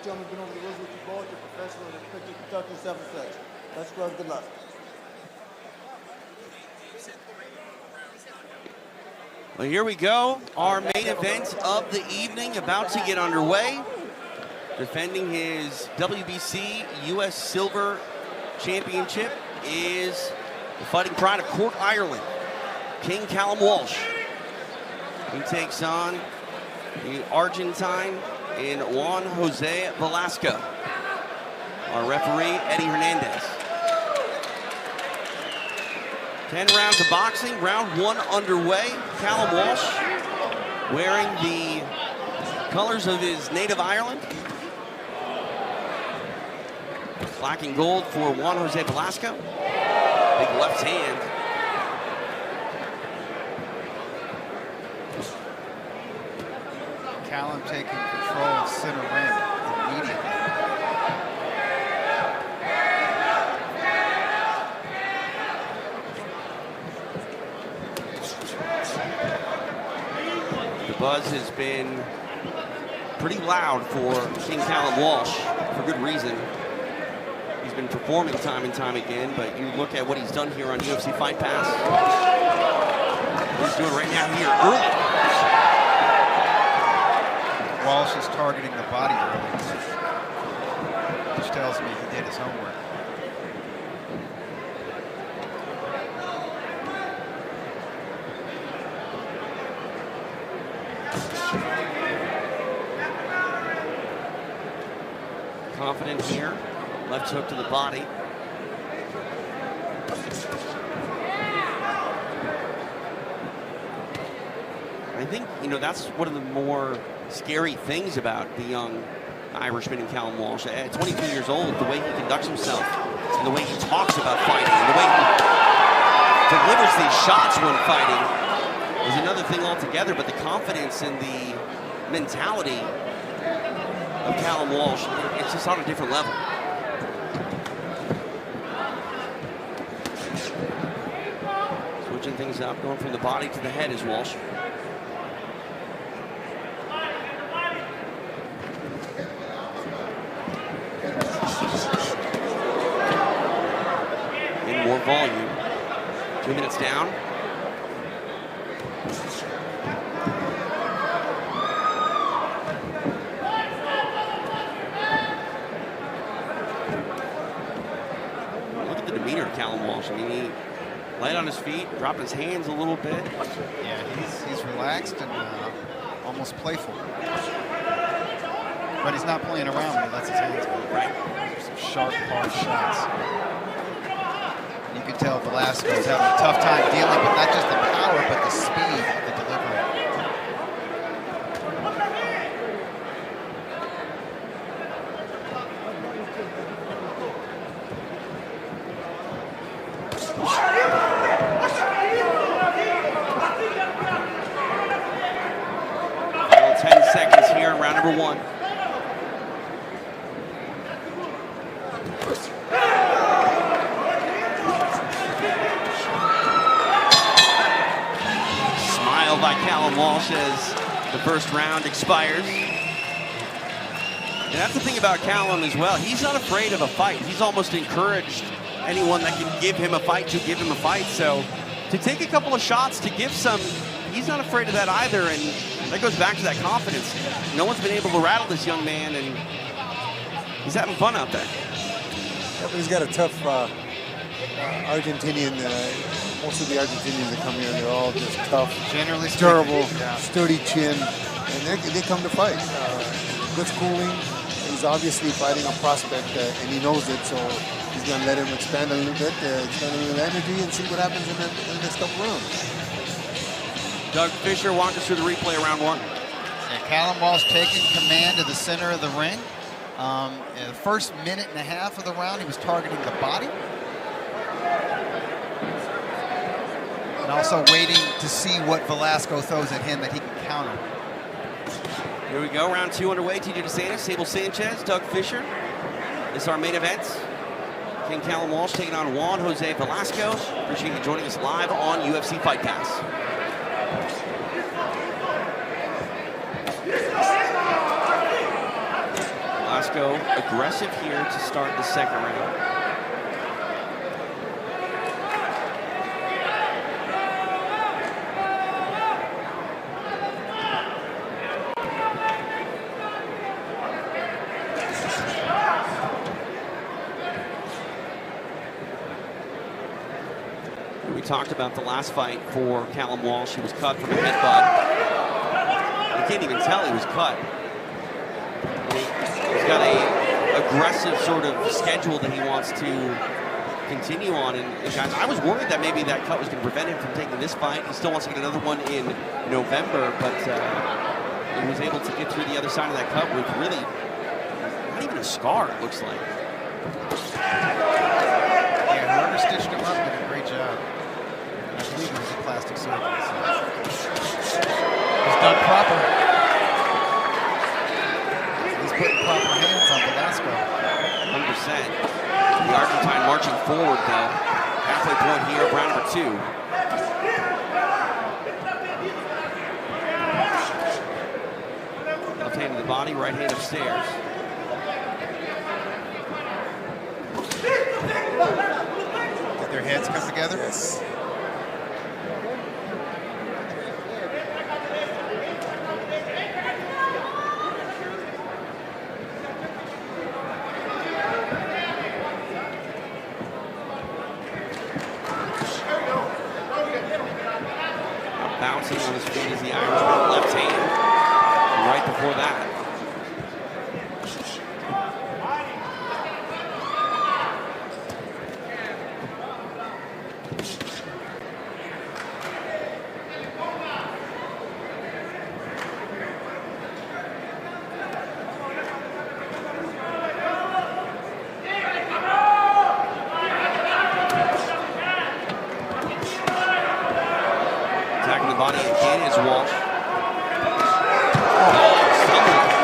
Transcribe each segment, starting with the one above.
Both gentlemen been over the rules with you both. You're professional and quick to conduct yourself as such. Let's go. Good luck. Well, here we go. Our main event of the evening about to get underway. Defending his WBC US Silver Championship is the Fighting Pride of Cork, Ireland, King Callum Walsh. He takes on the Argentine in Juan Jose Valasco. Our referee, Eddie Hernandez. 10 rounds of boxing, round 1 underway. Callum Walsh wearing the colors of his native Ireland. Black and gold for Juan Jose Valasco. Big left hand. Callum taking control of center ring immediately. The buzz has been pretty loud for King Callum Walsh, for good reason. He's been performing time and time again, but you look at what he's done here on UFC Fight Pass. What he's doing right now here early. Walsh is targeting the body early, which tells me he did his homework. Confident here. Left hook to the body. I think, you know, that's one of the more scary things about the young Irishman in Callum Walsh. At 22 years old, the way he conducts himself, and the way he talks about fighting, and the way he delivers these shots when fighting is another thing altogether, but the confidence and the mentality of Callum Walsh, it's just on a different level. Switching things up, going from the body to the head is Walsh. In more volume. 2 minutes down. Look at the demeanor of Callum Walsh. I mean, he light on his feet, dropping his hands a little bit. Yeah, he's relaxed and almost playful. But he's not playing around when he lets his hands go. Right. Some sharp, hard shots. And you can tell Velasco's having a tough time dealing with not just the power, but the speed of the delivery. Final 10 seconds here in round number 1. Smile by Callum Walsh as the first round expires. And that's the thing about Callum as well. He's not afraid of a fight. He's almost encouraged anyone that can give him a fight to give him a fight. So to take a couple of shots, to give some, he's not afraid of that either. And that goes back to that confidence. No one's been able to rattle this young man, and he's having fun out there. Yeah, but he's got a tough Argentinian. Most of the Argentinians that come here, they're all just tough, Generally durable, yeah. sturdy chin, and they come to fight. Good schooling. He's obviously fighting a prospect, and he knows it, so he's going to let him expand a little bit, expand a little energy, and see what happens in the next couple rounds. Doug Fisher, walk us through the replay of round 1. And Callum Walsh taking command of the center of the ring. In the first minute and a half of the round, he was targeting the body. And also waiting to see what Velasco throws at him that he can counter. Here we go, round 2 underway. TJ DeSantis, Sable Sanchez, Doug Fisher. This is our main event. King Callum Walsh taking on Juan Jose Valasco. Appreciate you joining us live on UFC Fight Pass. Valasco aggressive here to start the second round. We talked about the last fight for Callum Walsh. He was cut from a headbutt. You can't even tell he was cut. He's got a aggressive sort of schedule that he wants to continue on. And guys, I was worried that maybe that cut was going to prevent him from taking this fight. He still wants to get another one in November, but he was able to get through the other side of that cut with really not even a scar, it looks like. Yeah, whoever stitched him up did a great job. I believe it was a plastic surgery. So. It's done proper. He's putting proper hands on Valasco. 100%. The Argentine marching forward, though. Halfway point here, round number 2. Left hand to the body, right hand upstairs. Did their heads come together? Yes. Bouncing on his feet as the Irishman, left hand. Right before that. Body again is Walsh.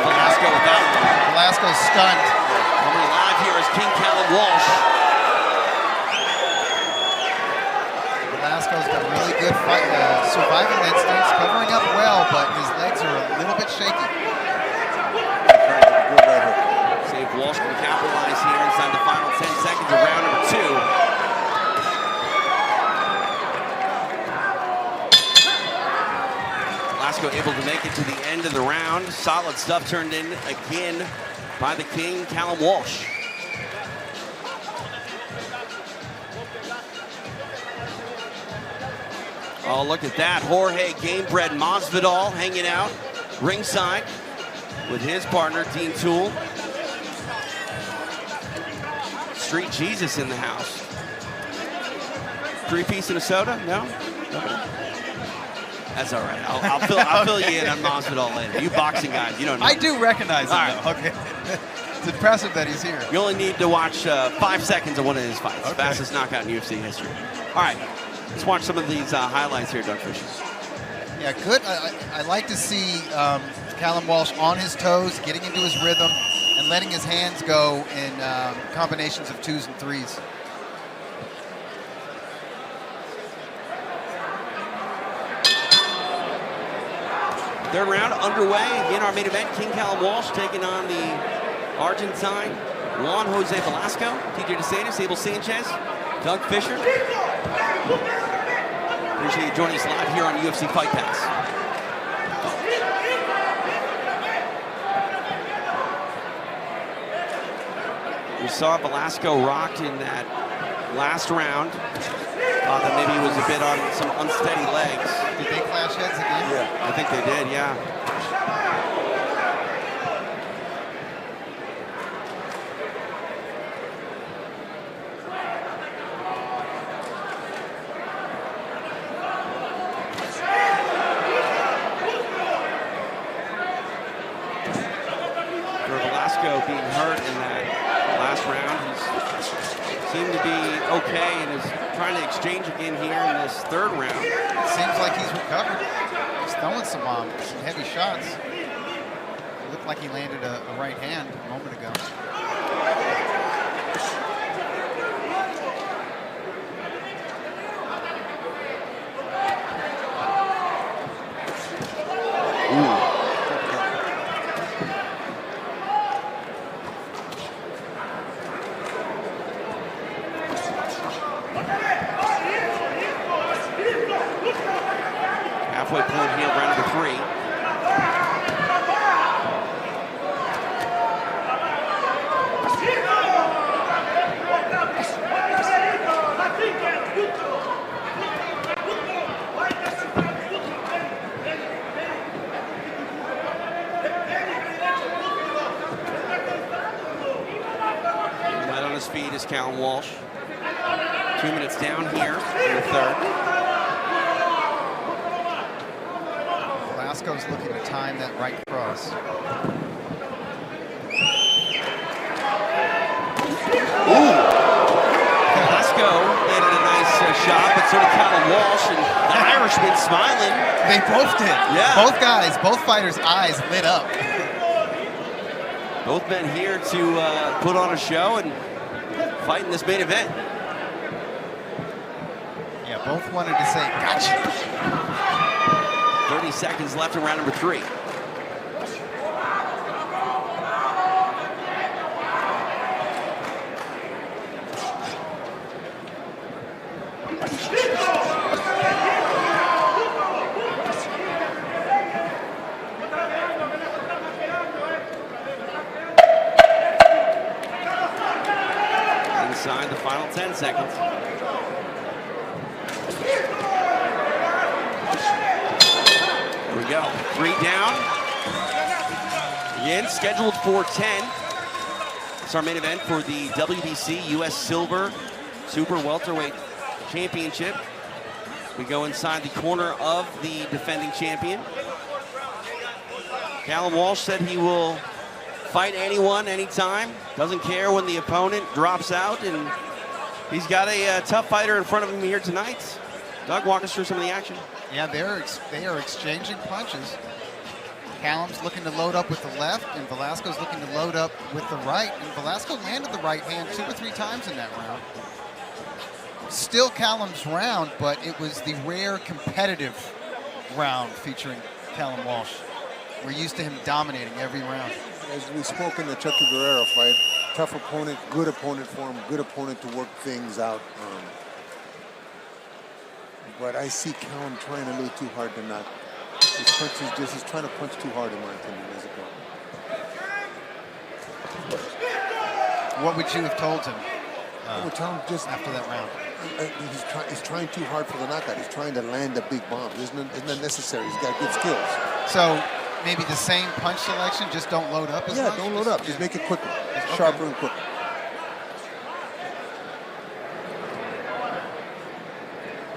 Valasco with that one. Velasco's stunned. Coming alive here is King Callum Walsh. Velasco's got really good fight, survival instincts, covering up well, but his legs are a little bit shaky. See if Walsh can capitalize here inside the final 10 seconds of round number 2. Valasco able to make it to the end of the round. Solid stuff turned in again by the King, Callum Walsh. Oh, look at that. Jorge Gamebred Masvidal hanging out ringside with his partner, Dean Toole. Street Jesus in the house. 3-piece and a soda? No? Nobody? That's all right. I'll fill you in on Masvidal later. You boxing guys, you don't know. I do recognize him, right. though. Okay. It's impressive that he's here. You only need to watch 5 seconds of one of his fights. Okay. Fastest knockout in UFC history. All right. Let's watch some of these highlights here, Doug Fisher. Yeah, good. I like to see Callum Walsh on his toes, getting into his rhythm, and letting his hands go in combinations of 2s and 3s. Third round underway. Again, our main event, King Callum Walsh taking on the Argentine Juan Jose Valasco, TJ DeSantis, Abel Sanchez, Doug Fisher. Appreciate you joining us live here on UFC Fight Pass. We saw Valasco rocked in that last round. Thought that maybe he was a bit on some unsteady legs. Did they clash heads again? Yeah. I think they did, yeah. For Valasco being hurt in that last round, he seemed to be okay and is trying to exchange again here in this third round. It seems like he's recovered. He's throwing some heavy shots. It looked like he landed a right hand a moment ago. Halfway point here, round number 3. Right on his feet is Callum Walsh. 2 minutes down here in the third. Valasco's looking to time that right cross. Ooh! Valasco landed a nice shot, but so did Callum Walsh, and the Irishman smiling. They both did. Yeah. Both guys, both fighters' eyes lit up. Both men here to put on a show and fight in this main event. Yeah, both wanted to say, gotcha. 30 seconds left in round number 3. Inside the final 10 seconds. Here we go. 3 down. Again, scheduled for 10. It's our main event for the WBC US Silver Super Welterweight Championship. We go inside the corner of the defending champion. Callum Walsh said he will fight anyone, anytime. Doesn't care when the opponent drops out, and he's got a tough fighter in front of him here tonight. Doug, walk us through some of the action. Yeah, they are exchanging punches. Callum's looking to load up with the left, and Valasco's looking to load up with the right. And Valasco landed the right hand 2 or 3 times in that round. Still Callum's round, but it was the rare competitive round featuring Callum Walsh. We're used to him dominating every round. As we spoke in the Chucky Guerrero fight, tough opponent, good opponent for him, good opponent to work things out. But I see Callum trying a little too hard to knock. His punches he's trying to punch too hard in my opinion as a opponent. What would you have told him I would tell him just after that round? He's trying too hard for the knockout. He's trying to land a big bomb. Isn't that necessary? He's got good skills. So maybe the same punch selection, just don't load up as much? Yeah, don't load up. Just make it quicker, sharper and quicker.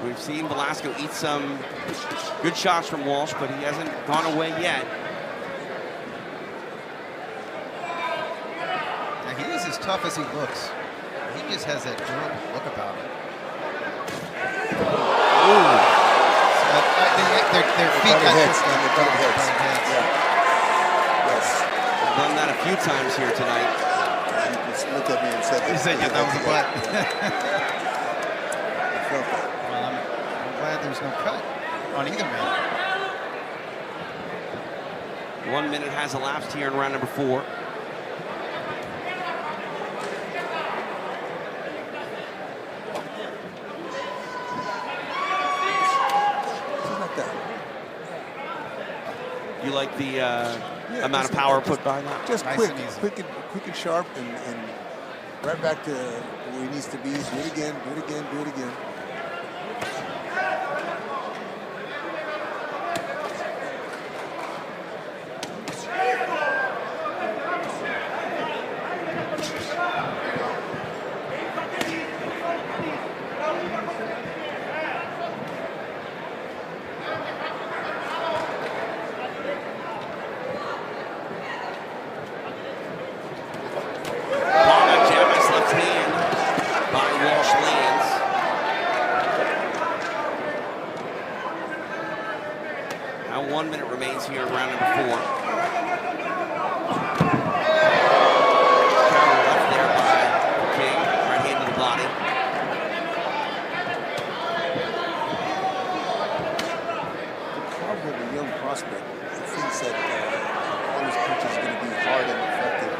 We've seen Valasco eat some good shots from Walsh, but he hasn't gone away yet. Now, he is as tough as he looks. He just has that durable look about him. Ooh. Their feet got heads. Yeah. Yes. I've done that a few times here tonight. He just looked at me and said, He said, yeah, that was a butt. I felt that. Well, I'm glad there's no cut on either man. 1 minute has elapsed here in round number 4. You like the amount of power put behind that? Just Nice quick, and easy. quick and sharp, and right back to where he needs to be. Do it again, do it again, do it again. Now 1 minute remains here in round number 4. Counter left there by King, right hand to the body. Callum is a young prospect. He thinks that all his punches are going to be hard and effective.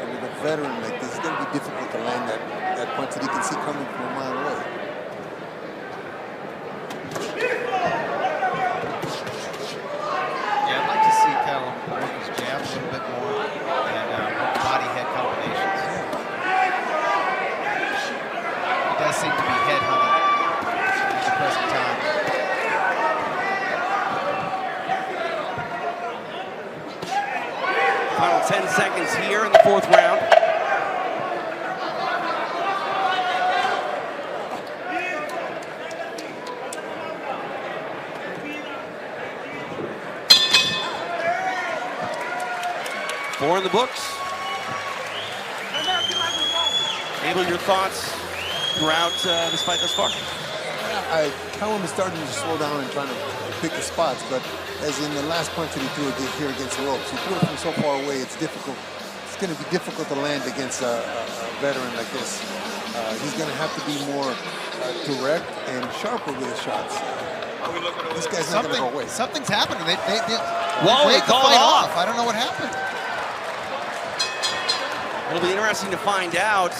And with a veteran like this, it's going to be difficult to land that punch that he can see coming from a mile away. Final 10 seconds here in the fourth round. Four in the books. Abel, your thoughts throughout this fight thus far? Callum is starting to slow down and trying to pick the spots, but as in the last punch that he threw here against the ropes, he threw it from so far away, it's difficult. It's going to be difficult to land against a veteran like this. He's going to have to be more direct and sharper with his shots. This guy's not going to go away. Something's happening. They Whoa, break the called fight off. off. I don't know what happened. It'll be interesting to find out.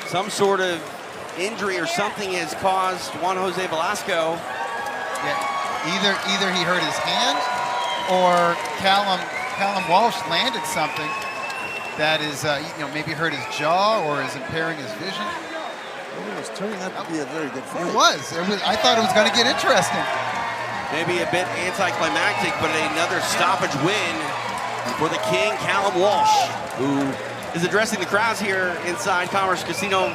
Some sort of injury or something has caused Juan Jose Valasco. Yeah, either he hurt his hand or Callum Walsh landed something that is, maybe hurt his jaw or is impairing his vision. It was turning out to be a very good fight. It was. I thought it was going to get interesting. Maybe a bit anticlimactic, but another stoppage win for the king, Callum Walsh, who is addressing the crowds here inside Commerce Casino,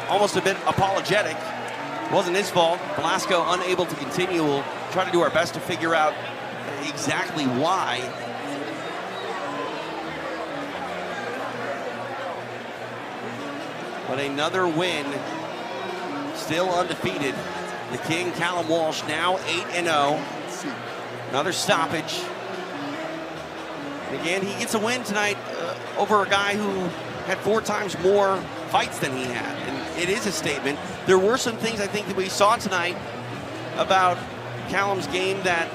almost a bit apologetic. It wasn't his fault. Valasco unable to continue. We'll try to do our best to figure out exactly why. But another win, still undefeated. The king, Callum Walsh, now 8-0. Another stoppage. And again, he gets a win tonight over a guy who had 4 times more fights than he had. And it is a statement. There were some things I think that we saw tonight about Callum's game that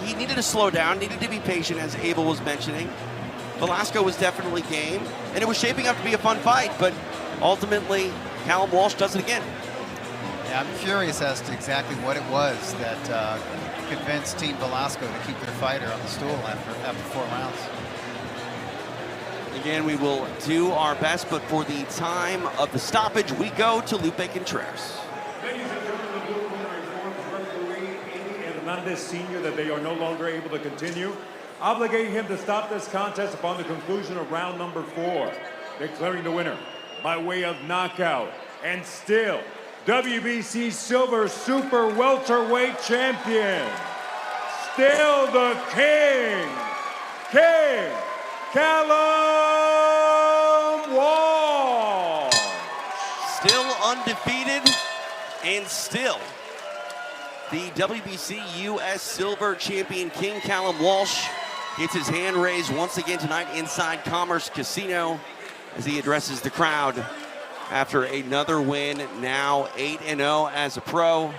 he needed to slow down, needed to be patient, as Abel was mentioning. Valasco was definitely game, and it was shaping up to be a fun fight, but ultimately, Callum Walsh does it again. Yeah, I'm curious as to exactly what it was that convinced Team Valasco to keep their fighter on the stool after 4 rounds. Again, we will do our best, but for the time of the stoppage, we go to Lupe Contreras. Ladies and gentlemen, the blue corner informs referee Andy Hernandez Sr. that they are no longer able to continue, obligating him to stop this contest upon the conclusion of round number 4, declaring the winner by way of knockout, and still WBC Silver Super Welterweight champion, still the king, Callum Walsh. Still undefeated, and still the WBC US Silver Champion, King Callum Walsh, gets his hand raised once again tonight inside Commerce Casino as he addresses the crowd after another win, now 8-0 as a pro.